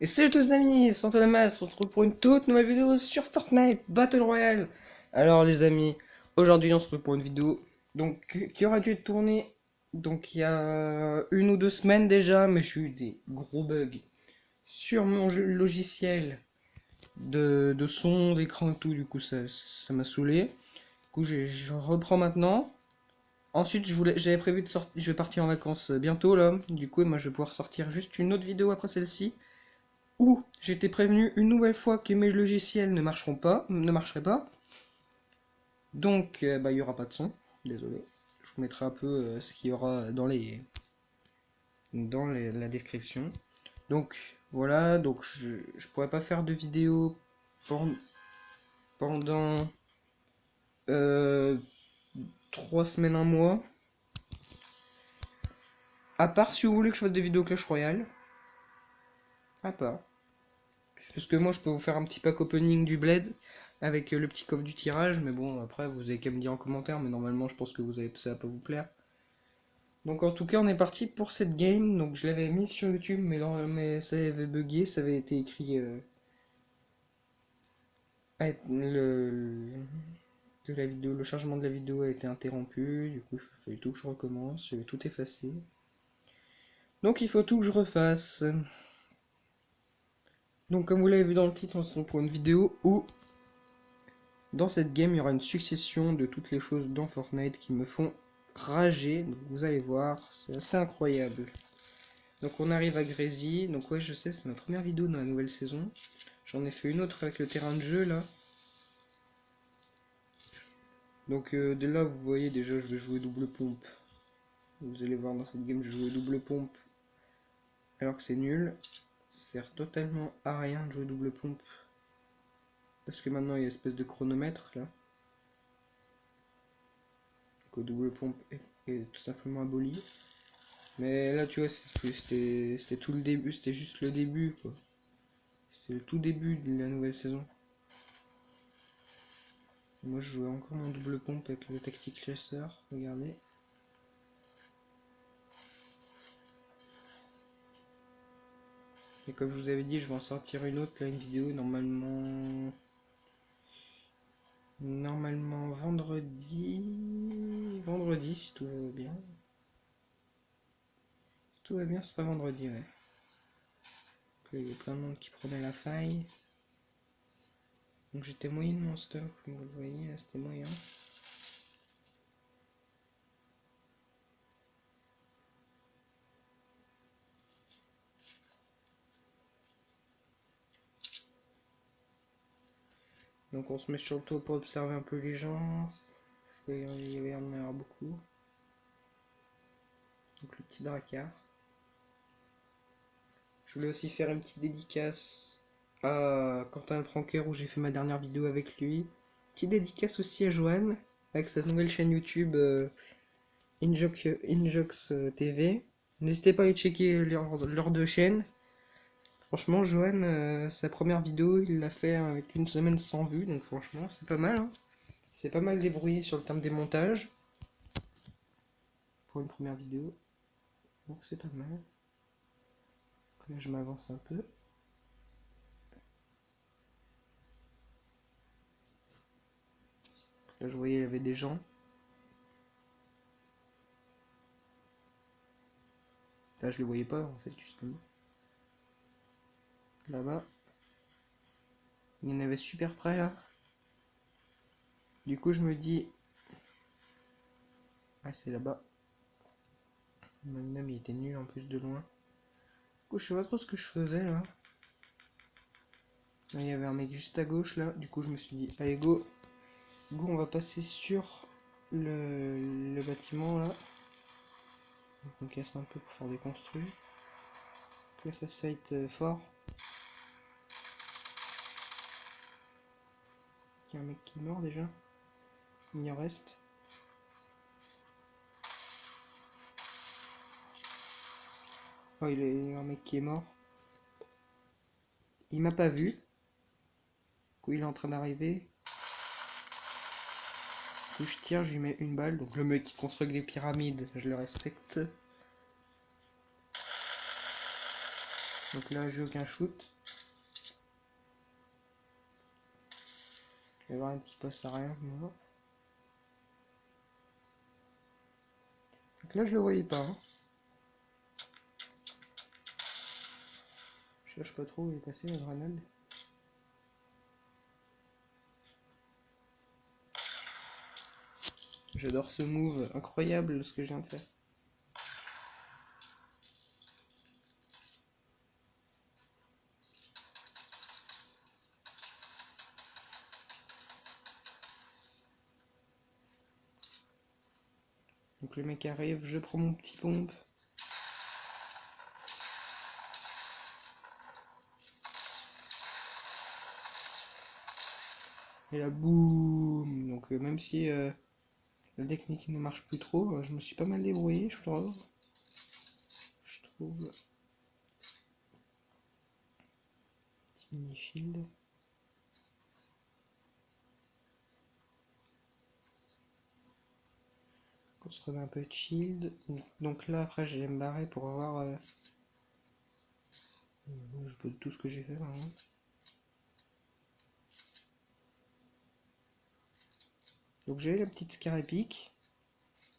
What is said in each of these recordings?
Et salut tous les amis, c'est Antoine, on se retrouve pour une toute nouvelle vidéo sur Fortnite Battle Royale. Alors les amis, aujourd'hui on se retrouve pour une vidéo qui aura dû être tournée il y a une ou deux semaines déjà, mais j'ai eu des gros bugs sur mon logiciel de son, d'écran et tout, du coup ça m'a saoulé. Du coup je reprends maintenant. Ensuite j'avais prévu de sortir, je vais partir en vacances bientôt là, du coup moi je vais pouvoir sortir juste une autre vidéo après celle-ci. Ou j'ai été prévenu une nouvelle fois que mes logiciels ne marcheraient pas. Donc, il n'y aura pas de son. Désolé. Je vous mettrai un peu ce qu'il y aura la description. Donc, voilà. Donc, je pourrais pas faire de vidéo pendant euh, 3 semaines, un mois. À part si vous voulez que je fasse des vidéos Clash Royale. À part. Parce que moi, je peux vous faire un petit pack opening du Bled avec le petit coffre du tirage. Mais bon, après, vous avez qu'à me dire en commentaire. Mais normalement, je pense que ça va pas vous plaire. Donc, en tout cas, on est parti pour cette game. Donc, je l'avais mis sur YouTube, mais ça avait bugué. Ça avait été écrit. Que la vidéo, le chargement de la vidéo a été interrompu. Du coup, il fallait tout que je recommence. Je vais tout effacer. Donc, il faut tout que je refasse. Donc, comme vous l'avez vu dans le titre, on se retrouve pour une vidéo où dans cette game, il y aura une succession de toutes les choses dans Fortnite qui me font rager. Donc vous allez voir, c'est assez incroyable. Donc on arrive à Grésy. Donc ouais, je sais, c'est ma première vidéo dans la nouvelle saison. J'en ai fait une autre avec le terrain de jeu là. Donc dès là, vous voyez déjà, je vais jouer double pompe. Vous allez voir dans cette game, je vais jouer double pompe. Alors que c'est nul. Ça sert totalement à rien de jouer double pompe. Parce que maintenant, il y a une espèce de chronomètre là. Donc double pompe est tout simplement aboli. Mais là, tu vois, c'était tout le début, c'était juste le début, quoi. C'était le tout début de la nouvelle saison. Moi, je jouais encore mon double pompe avec le tactique chasseur, regardez. Et comme je vous avais dit, je vais en sortir une autre, là, une vidéo, normalement vendredi, si tout va bien. Si tout va bien, ce sera vendredi, ouais. Donc, il y a plein de monde qui prenait la faille. Donc j'étais moyen de mon stock, comme vous le voyez, là, c'était moyen. Donc on se met sur le toit pour observer un peu les gens, parce qu'il y avait en avoir beaucoup. Donc le petit dracard. Je voulais aussi faire une petite dédicace à Quentin le Pranker où j'ai fait ma dernière vidéo avec lui. Petite dédicace aussi à Johan avec sa nouvelle chaîne YouTube Injox TV. N'hésitez pas à aller checker leurs deux chaînes. Franchement, Johan, sa première vidéo, il l'a fait avec une semaine sans vues, donc franchement, c'est pas mal. Hein. C'est pas mal débrouillé sur le terme des montages pour une première vidéo, donc c'est pas mal. Là, je m'avance un peu. Là, je voyais, il y avait des gens. Là, je les voyais pas en fait, justement. Là-bas. Il y en avait super près là. Du coup, je me dis. Ah, c'est là-bas. Magnum, il était nul en plus de loin. Du coup, je sais pas trop ce que je faisais là. Là, il y avait un mec juste à gauche là. Du coup, je me suis dit, allez, go. Go, on va passer sur le bâtiment là. Donc, on casse un peu pour faire des construits. Donc là, ça fight fort. Il y a un mec qui est mort déjà. Il y en reste. Oh, il y a un mec qui est mort. Il m'a pas vu. Du coup, il est en train d'arriver. Du coup, je tire, je lui mets une balle. Donc, le mec qui construit des pyramides, je le respecte. Donc là j'ai aucun shoot. Il va y avoir un qui passe à rien. Moi. Donc là je le voyais pas. Hein. Je cherche pas trop où est passé la grenade. J'adore ce move incroyable ce que je viens de faire. Donc le mec arrive, je prends mon petit pompe. Et là boum. Donc même si la technique ne marche plus trop, je me suis pas mal débrouillé je trouve. Petit mini shield. On se remet un peu de shield. Donc là après je vais me barrer pour avoir je peux tout ce que j'ai fait vraiment. Donc j'avais la petite scar épique.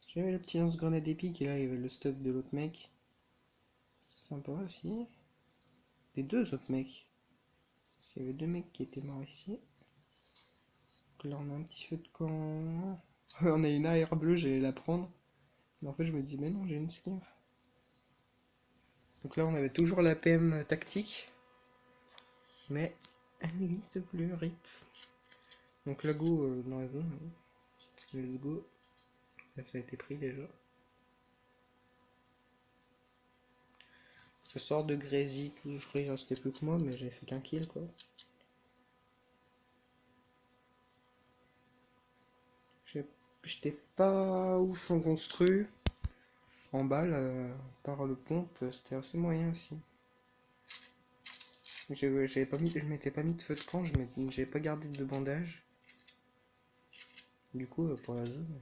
J'avais le petit lance-grenade épique et là il y avait le stuff de l'autre mec. C'est sympa aussi. Des deux autres mecs. Il y avait deux mecs qui étaient morts ici. Donc là on a un petit feu de camp. On a une AR bleue, j'allais la prendre. Mais en fait je me dis mais non j'ai une skin. Donc là on avait toujours la PM tactique. Mais elle n'existe plus, RIP. Donc là go dans la zone. Let's go. Là ça a été pris déjà. Je sors de Grésy, tout, je crois qu'il restait plus que moi, mais j'avais fait qu'un kill quoi. J'étais pas ouf en construit. En balle, par le pompe, c'était assez moyen aussi. J'avais pas mis, je m'étais pas mis de feu de camp, j'avais pas gardé de bandage. Du coup, pour la zone,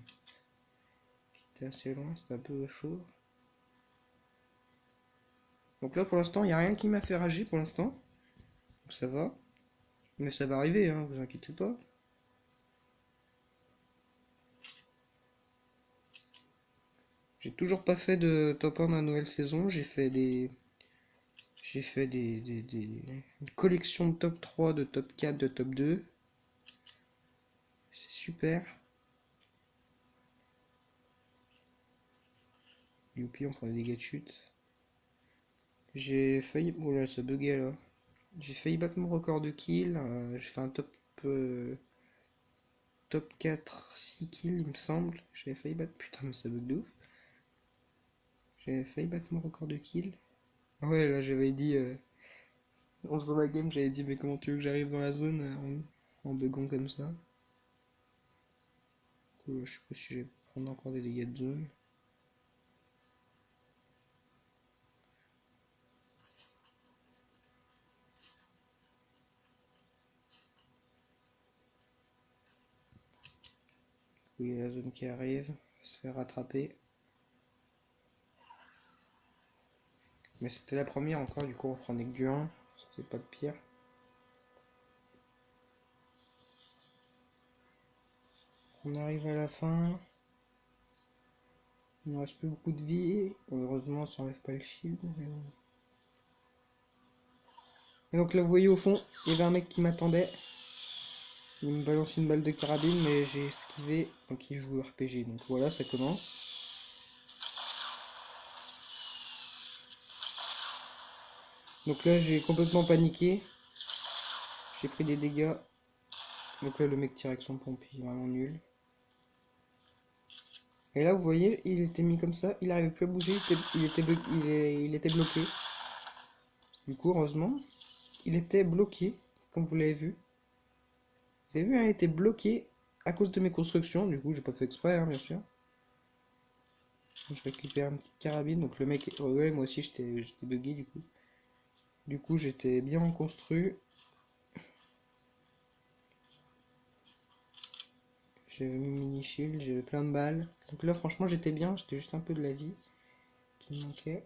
qui était assez loin, c'était un peu chaud. Donc là, pour l'instant, il n'y a rien qui m'a fait rager pour l'instant. Donc ça va. Mais ça va arriver, hein, vous inquiétez pas. J'ai toujours pas fait de top 1 de la nouvelle saison. J'ai fait une collection de top 3, de top 4, de top 2. C'est super. Youpi, on prend des dégâts de chute. J'ai failli... Oh là, ça buguait là. J'ai failli battre mon record de kill. J'ai fait un top 4, 6 kills, il me semble. J'avais failli battre... Putain, mais ça bug de ouf. J'avais failli battre mon record de kill. Ouais, là, j'avais dit... En faisant ma game, j'avais dit, mais comment tu veux que j'arrive dans la zone en bugant comme ça? Du coup, je sais pas si je vais prendre encore des dégâts de zone. Oui, il y a la zone qui arrive, se faire rattraper. Mais c'était la première encore, du coup on prenait que du 1, c'était pas le pire. On arrive à la fin. Il ne reste plus beaucoup de vie. Heureusement ça enlève pas le shield. Et donc là vous voyez au fond, il y avait un mec qui m'attendait. Il me balance une balle de carabine mais j'ai esquivé. Donc il joue RPG. Donc voilà, ça commence. Donc là j'ai complètement paniqué. J'ai pris des dégâts. Donc là le mec tire avec son pompe, il est vraiment nul. Et là vous voyez, il était mis comme ça, il n'arrivait plus à bouger, il était bloqué. Du coup heureusement, il était bloqué, comme vous l'avez vu. Vous avez vu, hein, il était bloqué à cause de mes constructions, du coup j'ai pas fait exprès hein, bien sûr. Donc, je récupère une petite carabine, donc le mec, ouais, moi aussi j'étais bugué du coup. Du coup j'étais bien en construit. J'avais mis mini shield, j'avais plein de balles. Donc là franchement j'étais bien, j'étais juste un peu de la vie qui me manquait.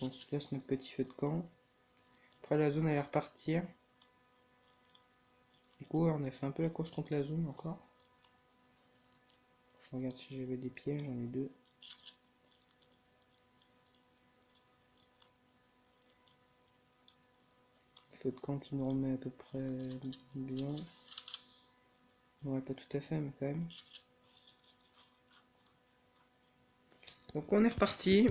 on se place notre petit feu de camp. Après la zone allait repartir. Du coup on a fait un peu la course contre la zone encore. Je regarde si j'avais des pièges, j'en ai 2. Feu de camp qui nous remet à peu près bien. Ouais, pas tout à fait, mais quand même. Donc on est reparti.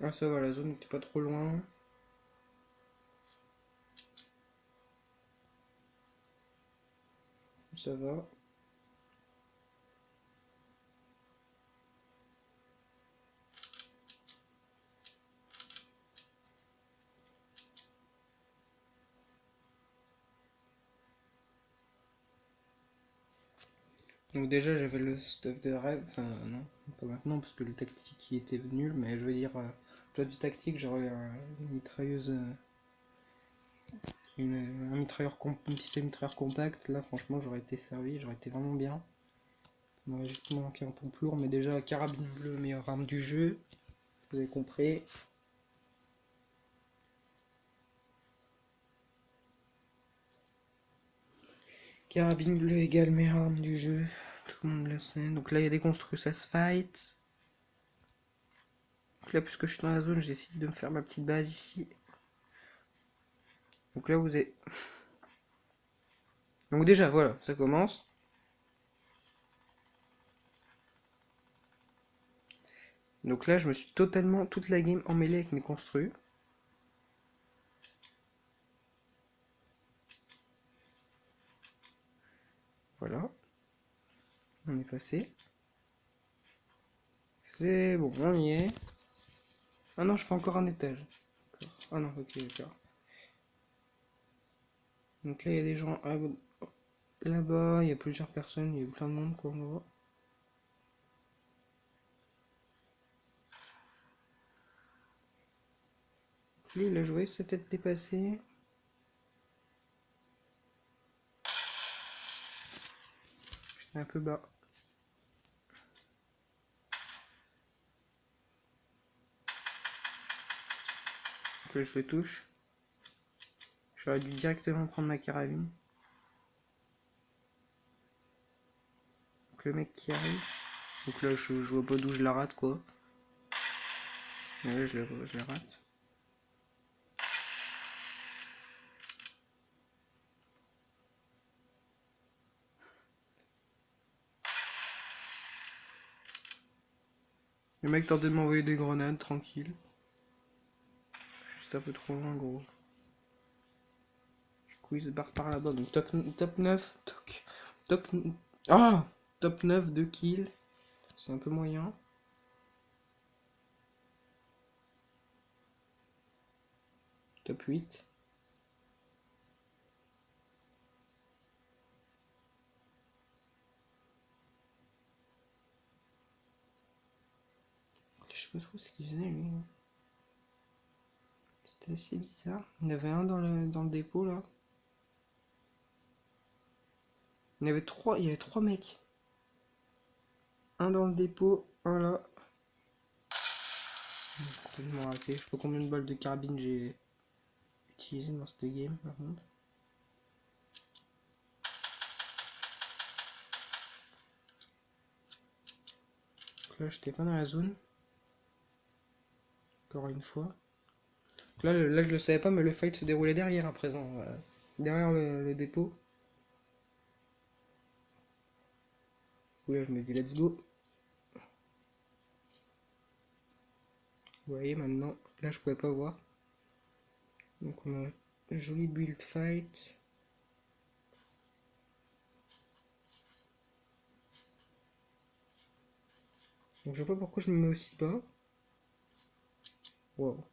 Ah ça va, la zone n'était pas trop loin. Ça va. Donc déjà j'avais le stuff de rêve, enfin non, pas maintenant parce que le tactique y était nul, mais je veux dire, toi du tactique j'aurais une mitrailleuse, un mitrailleur un pistolet mitrailleur compact, là franchement j'aurais été servi, j'aurais été vraiment bien. On aurait juste manqué un pompe lourd, mais déjà carabine bleue, meilleure arme du jeu, vous avez compris. Carabine bleue égale meilleure arme du jeu, tout le monde le sait. Donc là il y a des construits, ça se fight. Donc là puisque je suis dans la zone, j'ai décidé de me faire ma petite base ici. Donc là vous avez... Donc déjà voilà, ça commence. Donc là je me suis totalement toute la game emmêlée avec mes construits. Voilà. On est passé. C'est bon, on y est. Ah non, je fais encore un étage. Ah non, ok, d'accord. Donc là, il y a des gens là-bas, il y a plusieurs personnes, il y a plein de monde, quoi, on voit. Lui, il a joué sa tête dépassée. J'étais un peu bas. Donc là, je le touche. J'aurais dû directement prendre ma carabine. Donc le mec qui arrive. Donc là, je vois pas d'où je la rate, quoi. Ouais, je la rate. Le mec tentait de m'envoyer des grenades, tranquille. Juste un peu trop loin, gros. Du coup, il se barre par là-bas. Donc top 9. Top... Ah, top 9, 2 kills. C'est un peu moyen. Top 8. Je sais pas trop ce qu'il faisait, lui. C'était assez bizarre. Il y en avait un dans le dépôt, là. Il y avait trois mecs. Un dans le dépôt, un là. Complètement raté. Je sais pas combien de balles de carabine j'ai utilisé dans cette game, par contre. Donc là, j'étais pas dans la zone. Encore une fois. Donc là, je le savais pas, mais le fight se déroulait derrière à présent. Derrière le dépôt. Où là, je me dis let's go. Vous voyez maintenant, là je pouvais pas voir. Donc on a un joli build fight. Donc je sais pas pourquoi je me mets aussi bas. Wow.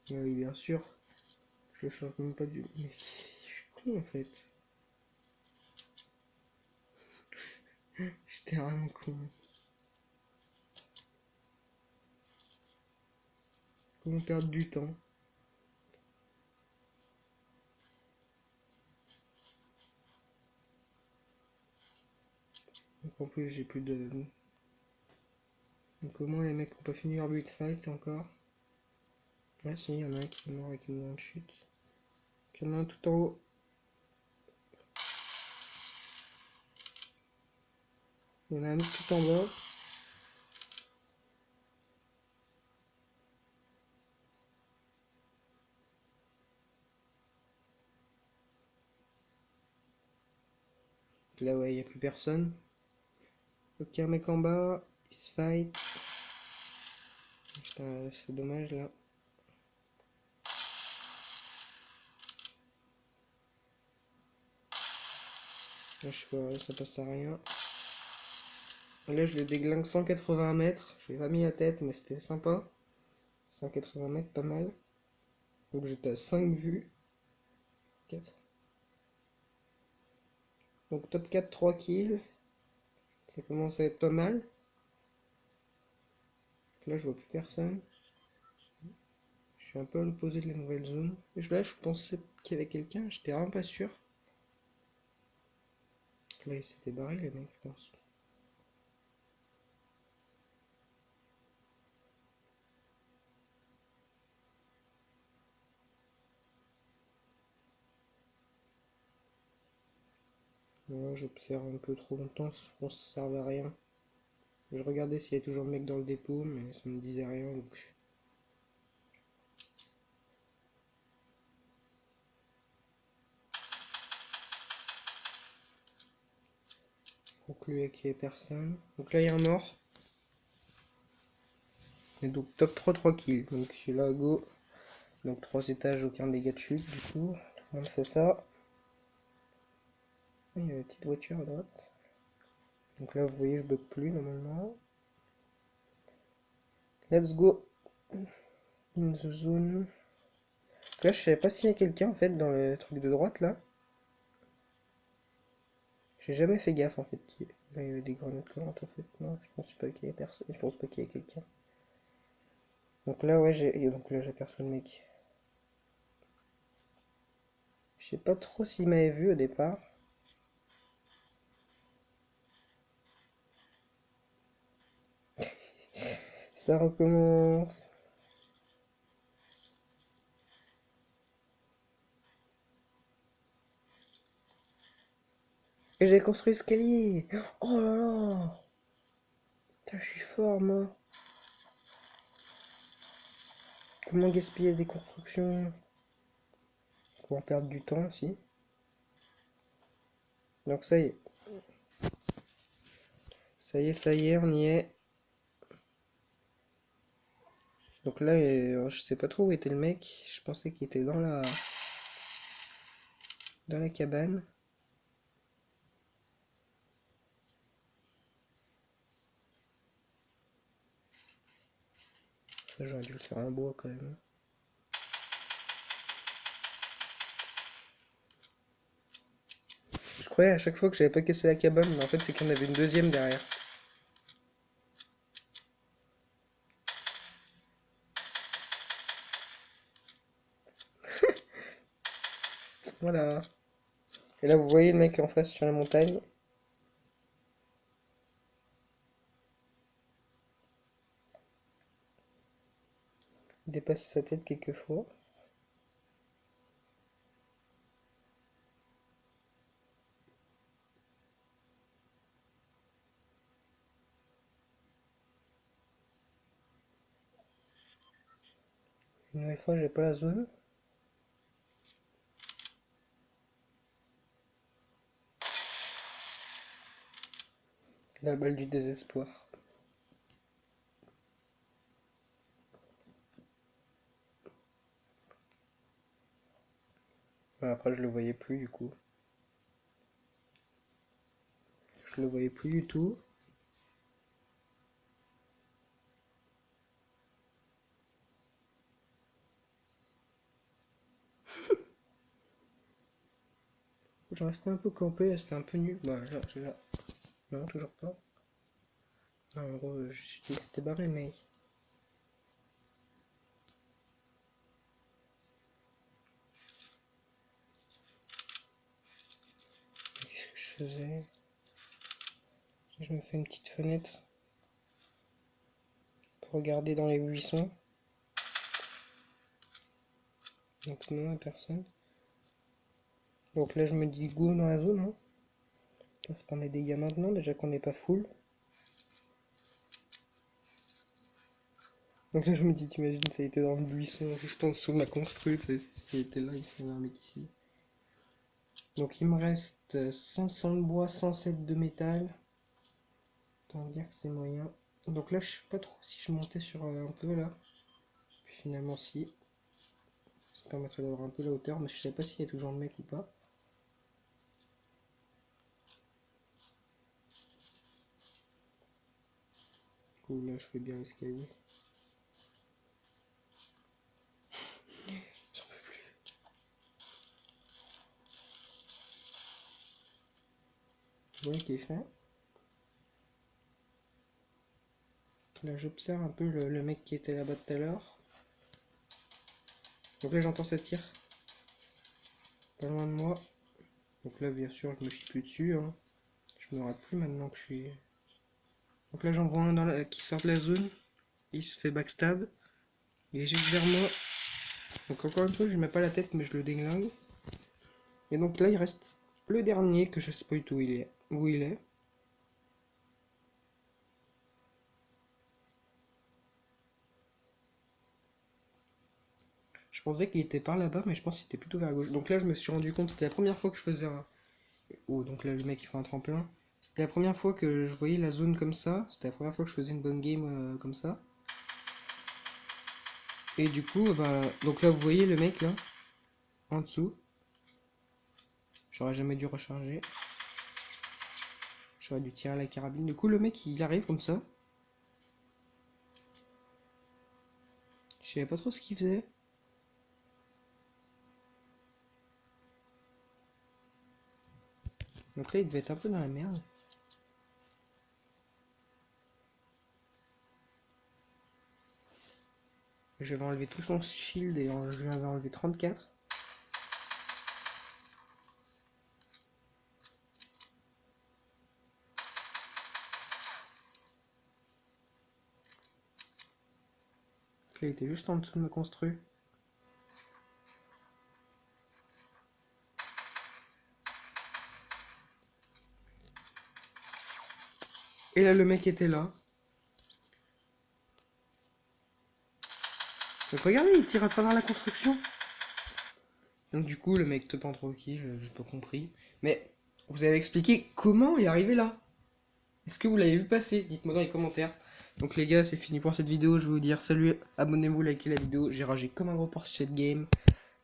Et oui bien sûr. Je le change même pas du. Mais je suis con en fait. J'étais vraiment con. Comment perdre du temps? Donc en plus j'ai plus de... Donc au moins les mecs ont pas fini leur build fight encore. Ah si, il y en a un qui est mort avec une grande chute. Il y en a un tout en haut. Il y en a un autre tout en bas. Là ouais, il n'y a plus personne. Ok, un mec en bas, il se fight. Putain, c'est dommage là. Là, je sais pas, ça passe à rien. Là, je le déglingue 180 mètres. Je lui ai pas mis la tête, mais c'était sympa. 180 mètres, pas mal. Donc j'étais à 5 vues. 4. Donc top 4, 3 kills. Ça commence à être pas mal. Là, je vois plus personne. Je suis un peu à l'opposé de la nouvelle zone. Là, je pensais qu'il y avait quelqu'un, j'étais vraiment pas sûr. Là, il s'était barré, les mecs, je pense. Moi, j'observe un peu trop longtemps, je pense que ça servait à rien. Je regardais s'il y avait toujours le mec dans le dépôt, mais ça me disait rien, donc... Concluez qu'il n'y ait personne. Donc là, il y a un mort. Et donc top 3, 3 kills. Donc là, go. Donc 3 étages, aucun dégât de chute, du coup. Tout le monde sait ça. Il y a une petite voiture à droite. Donc là, vous voyez, je bug plus normalement. Let's go in the zone. Là, je savais pas s'il y a quelqu'un en fait dans le truc de droite là. J'ai jamais fait gaffe en fait il y avait des grenades collantes en fait. Non, je pense pas qu'il y ait personne. Je pense pas qu'il y ait quelqu'un. Donc là, ouais, donc là, j'aperçois le mec. Je sais pas trop s'il m'avait vu au départ. Ça recommence. Et j'ai construit l'escalier. Oh là là. Putain, je suis fort moi. Comment gaspiller des constructions? Comment perdre du temps aussi. Donc ça y est. Ça y est, on y est. Donc là, je sais pas trop où était le mec. Je pensais qu'il était dans la cabane. Ça, j'aurais dû le faire en bois quand même. Je croyais à chaque fois que j'avais pas cassé la cabane, mais en fait c'est qu'il y en avait une deuxième derrière. Voilà. Et là vous voyez le mec en face sur la montagne. Il dépasse sa tête quelques fois. Une nouvelle fois j'ai pas la zone. La balle du désespoir. Ouais, après je le voyais plus du coup. Je le voyais plus du tout. Je restais un peu campé, c'était un peu nul. Bah là. Non, toujours pas. Non, en gros, c'était barré le mec. Qu'est-ce que je faisais? Je me fais une petite fenêtre pour regarder dans les buissons. Donc non, personne. Donc là je me dis go dans la zone, hein. On se prendre des dégâts maintenant, déjà qu'on n'est pas full. Donc là je me dis, t'imagines, ça a été dans le buisson, juste en dessous de ma construite, ça a été là, il s'est un mec ici. Donc il me reste 500 de bois, 107 de métal. Autant dire que c'est moyen. Donc là je sais pas trop si je montais sur un peu là. Puis finalement si. Ça permettrait d'avoir un peu la hauteur, mais je sais pas s'il y a toujours le mec ou pas. Ou là je fais bien l'escalier. J'en peux plus. Voilà qui est fait. Là j'observe un peu le mec qui était là-bas tout à l'heure. Donc là j'entends ça tire. Pas loin de moi. Donc là bien sûr je me chie plus dessus, hein. Je me rate plus maintenant que je suis. Donc là j'en vois un qui sort de la zone. Il se fait backstab. Il est juste vers moi. Donc encore une fois je lui mets pas la tête mais je le déglingue. Et donc là il reste le dernier que je sais pas du tout où il est. Je pensais qu'il était par là-bas, mais je pense qu'il était plutôt vers gauche. Donc là, je me suis rendu compte, c'était la première fois que je faisais un. Oh, donc là, le mec il fait un tremplin. C'était la première fois que je voyais la zone comme ça. C'était la première fois que je faisais une bonne game comme ça. Et du coup, bah. Donc là, vous voyez le mec là, en dessous. J'aurais jamais dû recharger. J'aurais dû tirer la carabine. Du coup, le mec il arrive comme ça. Je savais pas trop ce qu'il faisait. Donc là, il devait être un peu dans la merde. Je vais enlever tout son shield et je lui avais enlevé 34. Là, il était juste en dessous de ma construit. Et là, le mec était là. Donc regardez, il tire à travers la construction. Donc du coup, le mec te prend tranquille, j'ai pas compris. Mais vous avez expliqué comment il est arrivé là. Est-ce que vous l'avez vu passer? Dites-moi dans les commentaires. Donc les gars, c'est fini pour cette vidéo. Je vais vous dire salut, abonnez-vous, likez la vidéo. J'ai ragé comme un gros pour cette game.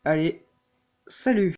Allez, salut!